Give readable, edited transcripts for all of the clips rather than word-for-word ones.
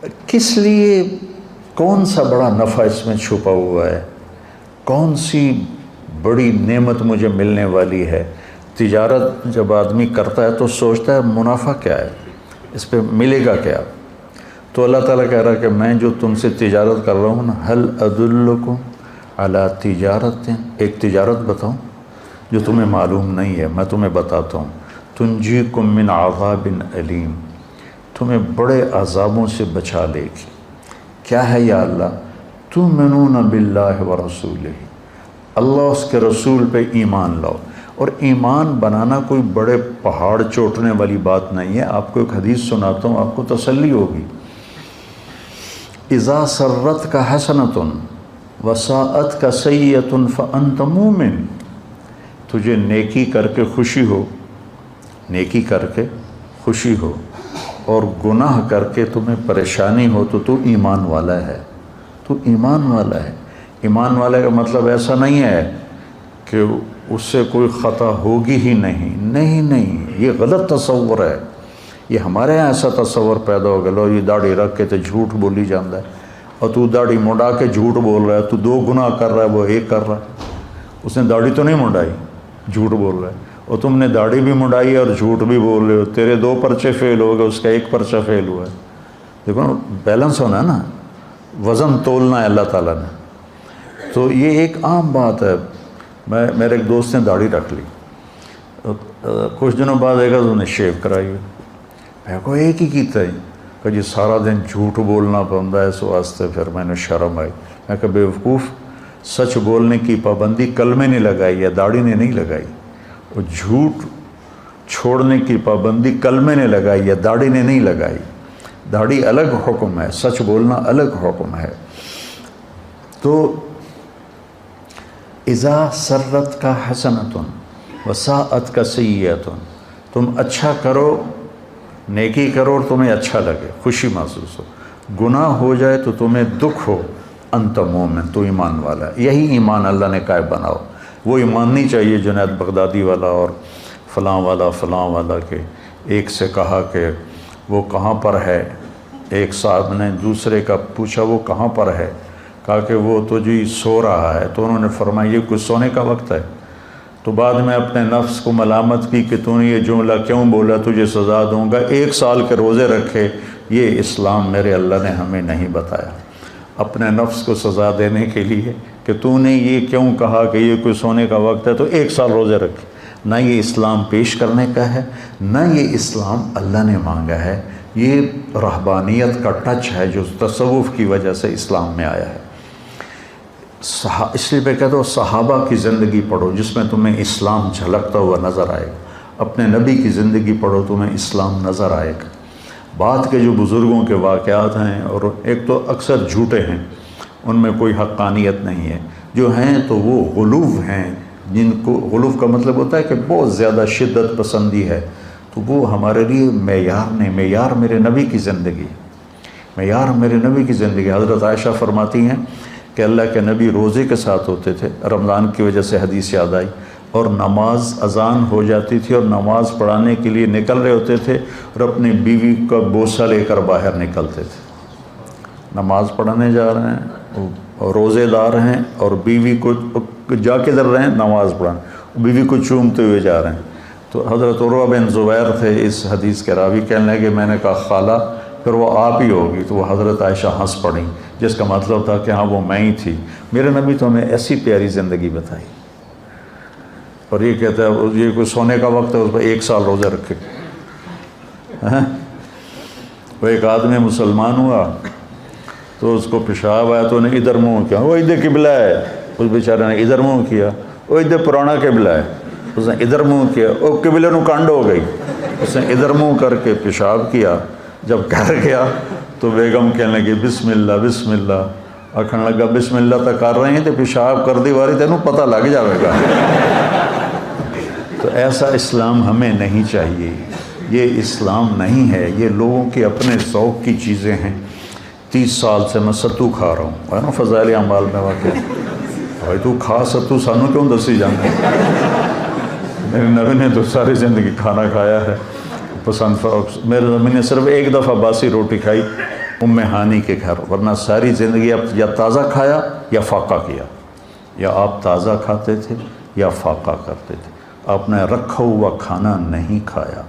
کس لیے، کون سا بڑا نفع اس میں چھپا ہوا ہے، کون سی بڑی نعمت مجھے ملنے والی ہے؟ تجارت جب آدمی کرتا ہے تو سوچتا ہے منافع کیا ہے، اس پہ ملے گا کیا؟ تو اللہ تعالیٰ کہہ رہا ہے کہ میں جو تم سے تجارت کر رہا ہوں نا، هل ادلکم علی تجارت، ایک تجارت بتاؤں جو تمہیں معلوم نہیں ہے، میں تمہیں بتاتا ہوں، تنجیکم من عذاب علیم، تمہیں بڑے عذابوں سے بچا لے گی۔ کیا ہے یا اللہ؟ تؤمنون باللہ ورسولہ، اللہ اس کے رسول پہ ایمان لاؤ۔ اور ایمان بنانا کوئی بڑے پہاڑ چوٹنے والی بات نہیں ہے۔ آپ کو ایک حدیث سناتا ہوں، آپ کو تسلی ہوگی۔ اذا سرت کا حسنۃ وساءت کا سیئۃ فانت مومن، تجھے نیکی کر کے خوشی ہو، نیکی کر کے خوشی ہو، اور گناہ کر کے تمہیں پریشانی ہو تو تو ایمان والا ہے، تو ایمان والا ہے۔ ایمان والے کا مطلب ایسا نہیں ہے کہ اس سے کوئی خطا ہوگی ہی نہیں، نہیں نہیں، یہ غلط تصور ہے۔ یہ ہمارے یہاں ایسا تصور پیدا ہو گیا، لو یہ داڑھی رکھ کے تو جھوٹ بولی جاتا ہے، اور تو داڑھی مڈا کے جھوٹ بول رہا ہے، تو دو گناہ کر رہا ہے، وہ ایک کر رہا ہے۔ اس نے داڑھی تو نہیں مڈائی، جھوٹ بول رہا ہے، اور تم نے داڑھی بھی مڈائی اور جھوٹ بھی بول رہے ہو، تیرے 2 پرچے فیل ہو گئے، اس کا 1 پرچہ فیل ہوا ہے۔ دیکھو نا، بیلنس ہونا ہے نا، وزن تولنا ہے اللہ تعالیٰ نے۔ تو یہ ایک عام بات ہے۔ میرے ایک دوست نے داڑھی رکھ لی، کچھ دنوں بعد ایک انہوں نے شیو کرائی ہوئی، میں کو ایک ہی کیتا ہے کہ جی سارا دن جھوٹ بولنا پڑتا ہے، اس واسطے پھر میں نے شرم آئی۔ میں کہ بے وقوف، سچ بولنے کی پابندی کلمے نے لگائی ہے، داڑھی نے نہیں لگائی، اور جھوٹ چھوڑنے کی پابندی کلمے نے لگائی ہے، داڑھی نے نہیں لگائی۔ داڑھی الگ حکم ہے، سچ بولنا الگ حکم ہے۔ تو اذا سرت کا حسنۃ وساءت کا سیئۃ، تم اچھا کرو، نیکی کرو اور تمہیں اچھا لگے، خوشی محسوس ہو، گناہ ہو جائے تو تمہیں دکھ ہو، انت مومن، تو ایمان والا ہے۔ یہی ایمان اللہ نے کہا بناؤ۔ وہ ایمان نہیں چاہیے جنید بغدادی والا اور فلاں والا کہ ایک سے کہا کہ وہ کہاں پر ہے، ایک صاحب نے دوسرے کا پوچھا وہ کہاں پر ہے، کہا کہ وہ تو جی سو رہا ہے، تو انہوں نے فرمایا یہ کچھ سونے کا وقت ہے؟ تو بعد میں اپنے نفس کو ملامت کی کہ تو نے یہ جملہ کیوں بولا، تجھے سزا دوں گا، 1 سال کے روزے رکھے۔ یہ اسلام میرے اللہ نے ہمیں نہیں بتایا۔ اپنے نفس کو سزا دینے کے لیے کہ تو نے یہ کیوں کہا کہ یہ کوئی سونے کا وقت ہے تو 1 سال روزے رکھے، نہ یہ اسلام پیش کرنے کا ہے، نہ یہ اسلام اللہ نے مانگا ہے۔ یہ رہبانیت کا ٹچ ہے جو تصوف کی وجہ سے اسلام میں آیا ہے۔ اس لیے میں کہتا ہوں صحابہ کی زندگی پڑھو جس میں تمہیں اسلام جھلکتا ہوا نظر آئے گا، اپنے نبی کی زندگی پڑھو تمہیں اسلام نظر آئے گا۔ بعد کے جو بزرگوں کے واقعات ہیں، اور ایک تو اکثر جھوٹے ہیں، ان میں کوئی حقانیت نہیں ہے، جو ہیں تو وہ غلوف ہیں، جن کو غلوف کا مطلب ہوتا ہے کہ بہت زیادہ شدت پسندی ہے، تو وہ ہمارے لیے معیار نہیں۔ معیار میرے نبی کی زندگی، معیار میرے نبی کی زندگی۔ حضرت عائشہ فرماتی ہیں کہ اللہ کے نبی روزے کے ساتھ ہوتے تھے، رمضان کی وجہ سے حدیث یاد آئی، اور نماز اذان ہو جاتی تھی اور نماز پڑھانے کے لیے نکل رہے ہوتے تھے، اور اپنی بیوی کا بوسہ لے کر باہر نکلتے تھے۔ نماز پڑھانے جا رہے ہیں اور روزے دار ہیں، اور بیوی کو جا کے در رہے ہیں نماز پڑھانے، بیوی کو چومتے ہوئے جا رہے ہیں۔ تو حضرت عروہ بن زبیر تھے اس حدیث کے راوی، کہنے لگے میں نے کہا خالہ پھر وہ آپ ہی ہوگی، تو وہ حضرت عائشہ ہنس پڑیں، جس کا مطلب تھا کہ ہاں وہ میں ہی تھی۔ میرے نبی تو ہمیں ایسی پیاری زندگی بتائی، اور یہ کہتا ہے یہ کوئی سونے کا وقت ہے، اس پر 1 سال روزے رکھے۔ وہ ایک آدمی مسلمان ہوا تو اس کو پیشاب آیا تو انہیں ادھر منہ کیا، وہ ادھر قبلہ ہے، اس بیچارے نے ادھر منہ کیا، وہ ادھر پرانا قبلہ ہے، اس نے ادھر منہ کیا، وہ قبلے نو کانڈ ہو گئی، اس نے ادھر منہ کر کے پیشاب کیا۔ جب گھر گیا تو بیگم کہنے لگی بسم اللہ بسم اللہ، آکھنے لگا بسم اللہ تو کر رہے ہیں تو پیشاب کر دی واری تینوں پتہ لگ جائے گا۔ تو ایسا اسلام ہمیں نہیں چاہیے، یہ اسلام نہیں ہے، یہ لوگوں کے اپنے ذوق کی چیزیں ہیں۔ 30 سال سے میں ستو کھا رہا ہوں، ہے نا فضائل اعمال میں واقع، بھائی تو کھا ستو سانو کیوں دسی جانا ہے؟ میرے نبی نے تو ساری زندگی کھانا کھایا ہے، پسند۔ میرے نبی نے صرف 1 دفعہ باسی روٹی کھائی، ام ہانی کے گھر، ورنہ ساری زندگی آپ یا تازہ کھایا یا فاقہ کیا، یا آپ تازہ کھاتے تھے یا فاقہ کرتے تھے، آپ نے رکھا ہوا کھانا نہیں کھایا۔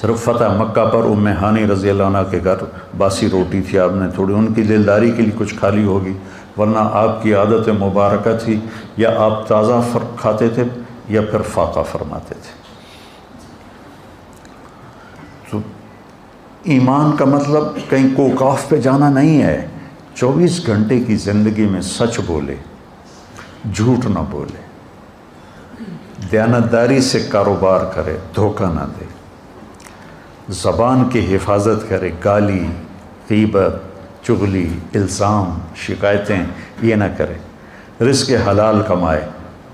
صرف فتح مکہ پر ام ہانی رضی اللہ عنہ کے گھر باسی روٹی تھی، آپ نے تھوڑی ان کی دلداری کے لیے کچھ کھا لی ہوگی، ورنہ آپ کی عادت مبارکہ تھی یا آپ تازہ کھاتے تھے یا پھر فاقہ فرماتے تھے۔ تو ایمان کا مطلب کہیں کوکاف پہ جانا نہیں ہے، 24 گھنٹے کی زندگی میں سچ بولے، جھوٹ نہ بولے، دیانتداری سے کاروبار کرے، دھوکہ نہ دے، زبان کی حفاظت کرے، گالی، غیبت، چغلی، الزام، شکایتیں یہ نہ کرے، رزق حلال کمائے،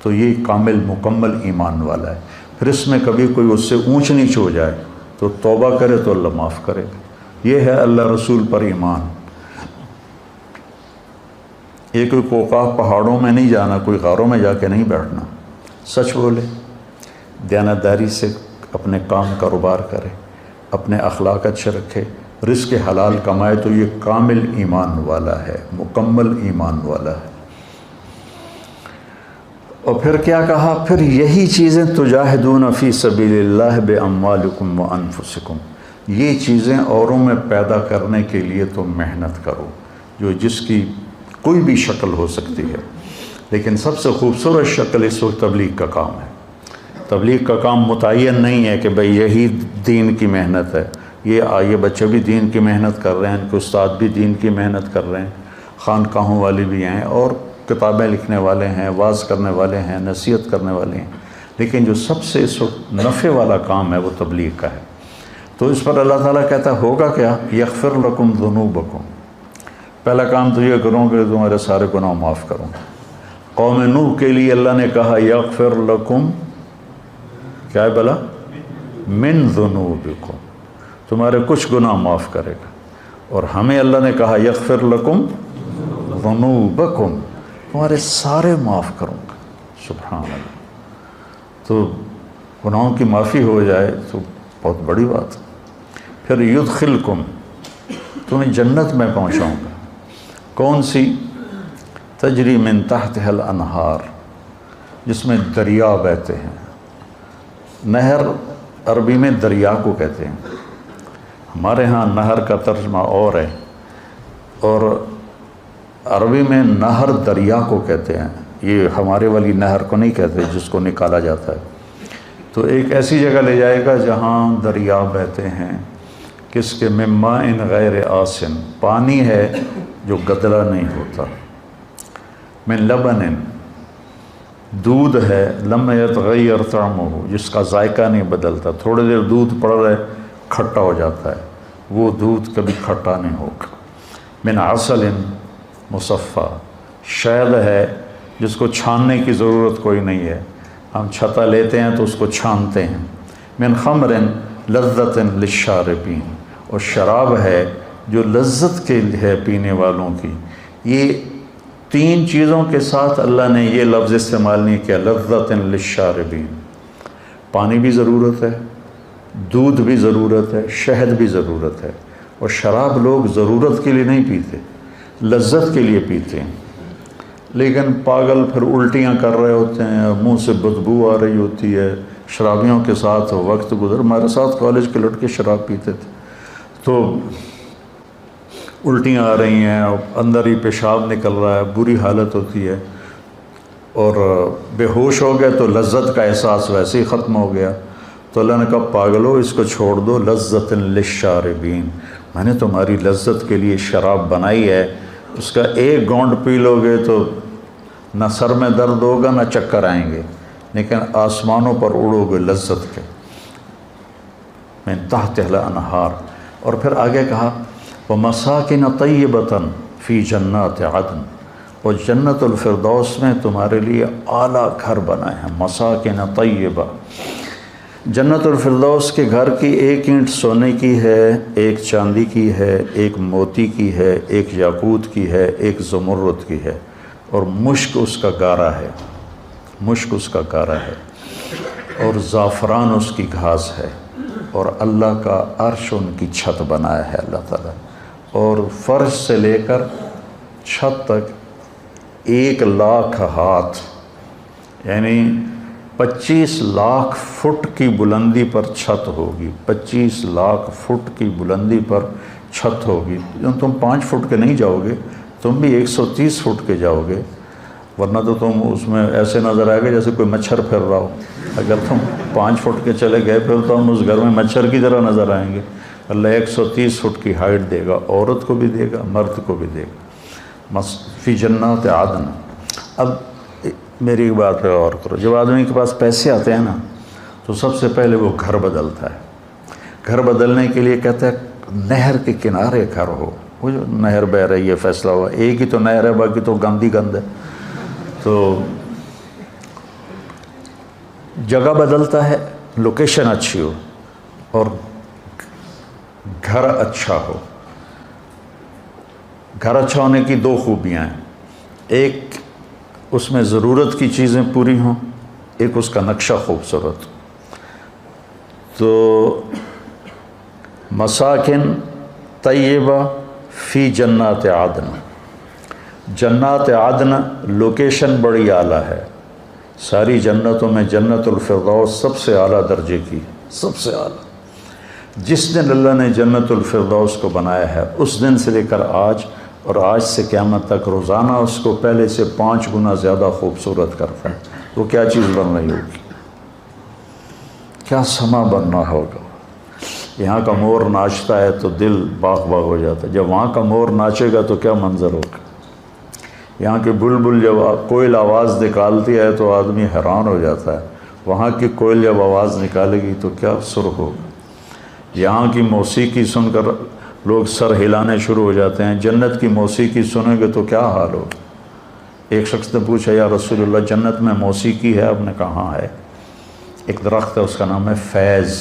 تو یہ کامل مکمل ایمان والا ہے۔ پھر اس میں کبھی کوئی اس سے اونچ نیچ ہو جائے تو توبہ کرے تو اللہ معاف کرے گا۔ یہ ہے اللہ رسول پر ایمان۔ یہ کوئی کوکاف پہاڑوں میں نہیں جانا، کوئی غاروں میں جا کے نہیں بیٹھنا، سچ بولے، دیانتداری سے اپنے کام کاروبار کرے، اپنے اخلاق اچھے رکھے، رزق حلال کمائے، تو یہ کامل ایمان والا ہے، مکمل ایمان والا ہے۔ اور پھر کیا کہا؟ پھر یہی چیزیں تجاہدون فی سبیل اللہ باموالکم وانفسکم، یہ چیزیں اوروں میں پیدا کرنے کے لیے تم محنت کرو، جو جس کی کوئی بھی شکل ہو سکتی ہے، لیکن سب سے خوبصورت شکل اس وقت تبلیغ کا کام ہے۔ تبلیغ کا کام متعین نہیں ہے کہ بھئی یہی دین کی محنت ہے، یہ بچے بھی دین کی محنت کر رہے ہیں، ان کے استاد بھی دین کی محنت کر رہے ہیں، خانقاہوں والے بھی ہیں، اور کتابیں لکھنے والے ہیں، واعظ کرنے والے ہیں، نصیحت کرنے والے ہیں، لیکن جو سب سے اس وقت نفع والا کام ہے وہ تبلیغ کا ہے۔ تو اس پر اللہ تعالیٰ کہتا ہے ہوگا کیا؟ یغفر لکم ذنوبکم، پہلا کام تو یہ کروں کہ تمہارے سارے گناہ معاف کروں۔ قوم نوح کے لیے اللہ نے کہا یغفر لکم، کیا ہے بلا؟ من ذنوبکم، تمہارے کچھ گناہ معاف کرے گا۔ اور ہمیں اللہ نے کہا یغفر لکم ذنوبکم، تمہارے سارے معاف کروں گا۔ سبحان اللہ، تو گناہوں کی معافی ہو جائے تو بہت بڑی بات۔ پھر یدخلکم، تمہیں جنت میں پہنچاؤں گا، کون سی؟ تجری من تحتها الانہار، جس میں دریا بہتے ہیں۔ نہر عربی میں دریا کو کہتے ہیں، ہمارے ہاں نہر کا ترجمہ اور ہے، اور عربی میں نہر دریا کو کہتے ہیں، یہ ہمارے والی نہر کو نہیں کہتے جس کو نکالا جاتا ہے۔ تو ایک ایسی جگہ لے جائے گا جہاں دریا بہتے ہیں، کس کے؟ من ماء غیر آسن، پانی ہے جو گدلا نہیں ہوتا، من لبن، دودھ ہے، لم یتغیر طعمہ، جس کا ذائقہ نہیں بدلتا، تھوڑے دیر دودھ پڑ رہے کھٹا ہو جاتا ہے، وہ دودھ کبھی کھٹا نہیں ہوگا۔ من عسل مصفی، شہد ہے جس کو چھاننے کی ضرورت کوئی نہیں ہے، ہم چھتا لیتے ہیں تو اس کو چھانتے ہیں۔ من خمر لذت للشاربین، اور شراب ہے جو لذت کے ہے پینے والوں کی۔ یہ تین چیزوں کے ساتھ اللہ نے یہ لفظ استعمال نہیں کیا، لذت للشاربین، پانی بھی ضرورت ہے، دودھ بھی ضرورت ہے، شہد بھی ضرورت ہے، اور شراب لوگ ضرورت کے لیے نہیں پیتے، لذت کے لیے پیتے ہیں۔ لیکن پاگل پھر الٹیاں کر رہے ہوتے ہیں، منہ سے بدبو آ رہی ہوتی ہے، شرابیوں کے ساتھ وقت گزر، ہمارے ساتھ کالج کے لڑکے شراب پیتے تھے، تو الٹیاں آ رہی ہیں، اندر ہی پیشاب نکل رہا ہے، بری حالت ہوتی ہے، اور بے ہوش ہو گئے تو لذت کا احساس ویسے ہی ختم ہو گیا۔ تو اللہ نے کہا پاگلو اس کو چھوڑ دو، لذت للشاربین، میں نے تمہاری لذت کے لیے شراب بنائی ہے، اس کا ایک گونڈ پی لو گے تو نہ سر میں درد ہوگا نہ چکر آئیں گے، لیکن آسمانوں پر اڑو گے لذت کے۔ من تحتها الانہار، اور پھر آگے کہا وَمَسَاكِنَ طَيِّبَةً فِي جَنَّاتِ عَدْنٍ، اور جنت الفردوس میں تمہارے لیے اعلیٰ گھر بنائے ہیں، مساکن طیبہ۔ جنت الفردوس کے گھر کی ایک اینٹ سونے کی ہے، ایک چاندی کی ہے، ایک موتی کی ہے، ایک یاقوت کی ہے، ایک زمرد کی ہے، اور مشک اس کا گارا ہے، مشک اس کا گارا ہے، اور زعفران اس کی گھاس ہے، اور اللہ کا عرش ان کی چھت بنایا ہے اللہ تعالیٰ۔ اور فرش سے لے کر چھت تک 1,00,000 ہاتھ، یعنی 25 لاکھ فٹ کی بلندی پر چھت ہوگی، 25 لاکھ فٹ کی بلندی پر چھت ہوگی۔ تم 5 فٹ کے نہیں جاؤ گے، تم بھی 130 فٹ کے جاؤ گے، ورنہ تو تم اس میں ایسے نظر آئے گا جیسے کوئی مچھر پھر رہا ہو۔ اگر تم 5 فٹ کے چلے گئے پھر تو ہم اس گھر میں مچھر کی طرح نظر آئیں گے۔ اللہ 130 فٹ کی ہائٹ دے گا، عورت کو بھی دے گا، مرد کو بھی دے گا، فی جنات عدن۔ اب میری بات پہ غور کرو، جب آدمی کے پاس پیسے آتے ہیں نا تو سب سے پہلے وہ گھر بدلتا ہے۔ گھر بدلنے کے لیے کہتا ہے نہر کے کنارے گھر ہو، وہ جو نہر بہ رہی ہے، فیصلہ ہوا، ایک ہی تو نہر ہے، باقی تو گندی گند ہے، تو جگہ بدلتا ہے، لوکیشن اچھی ہو اور گھر اچھا ہو۔ گھر اچھا ہونے کی 2 خوبیاں ہیں، ایک اس میں ضرورت کی چیزیں پوری ہوں، ایک اس کا نقشہ خوبصورت۔ تو مساکن طیبہ فی جنات عدن، جنات عدن لوکیشن بڑی اعلیٰ ہے، ساری جنتوں میں جنت الفردوس سب سے اعلیٰ درجے کی، سب سے اعلیٰ۔ جس دن اللہ نے جنت الفردوس کو بنایا ہے اس دن سے لے کر آج، اور آج سے قیامت تک روزانہ اس کو پہلے سے 5 گنا زیادہ خوبصورت کرتا ہے۔ وہ کیا چیز بن رہی ہوگی، کیا سما بننا ہوگا۔ یہاں کا مور ناچتا ہے تو دل باغ باغ ہو جاتا ہے، جب وہاں کا مور ناچے گا تو کیا منظر ہوگا۔ یہاں کی بلبل جب کوئل آواز نکالتی ہے تو آدمی حیران ہو جاتا ہے، وہاں کی کوئل جب آواز نکالے گی تو کیا سر ہوگا۔ یہاں کی موسیقی سن کر لوگ سر ہلانے شروع ہو جاتے ہیں، جنت کی موسیقی سنیں گے تو کیا حال ہوگا۔ ایک شخص نے پوچھا یا رسول اللہ جنت میں موسیقی ہے؟ آپ نے کہا ہاں ہے، ایک درخت ہے اس کا نام ہے فیض۔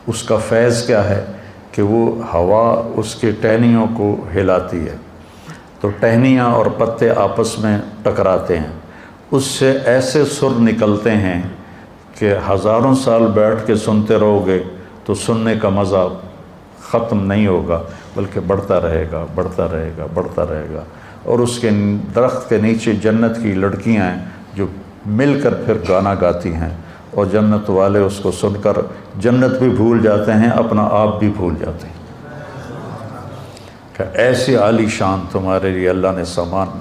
اس کا فیض کیا ہے کہ وہ ہوا اس کے ٹہنیوں کو ہلاتی ہے، تو ٹہنیاں اور پتے آپس میں ٹکراتے ہیں، اس سے ایسے سر نکلتے ہیں کہ ہزاروں سال بیٹھ کے سنتے رہو گے تو سننے کا مزہ ختم نہیں ہوگا، بلکہ بڑھتا رہے گا، بڑھتا رہے گا، بڑھتا رہے گا۔ اور اس کے درخت کے نیچے جنت کی لڑکیاں ہیں جو مل کر پھر گانا گاتی ہیں، اور جنت والے اس کو سن کر جنت بھی بھول جاتے ہیں، اپنا آپ بھی بھول جاتے ہیں کہ ایسی عالی شان تمہارے لیے اللہ نے سامان۔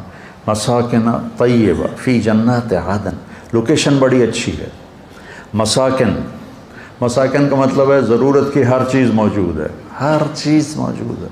مساکن طیبہ فی جنات عدن، لوکیشن بڑی اچھی ہے۔ مساکن کا مطلب ہے ضرورت کی ہر چیز موجود ہے، ہر چیز موجود ہے۔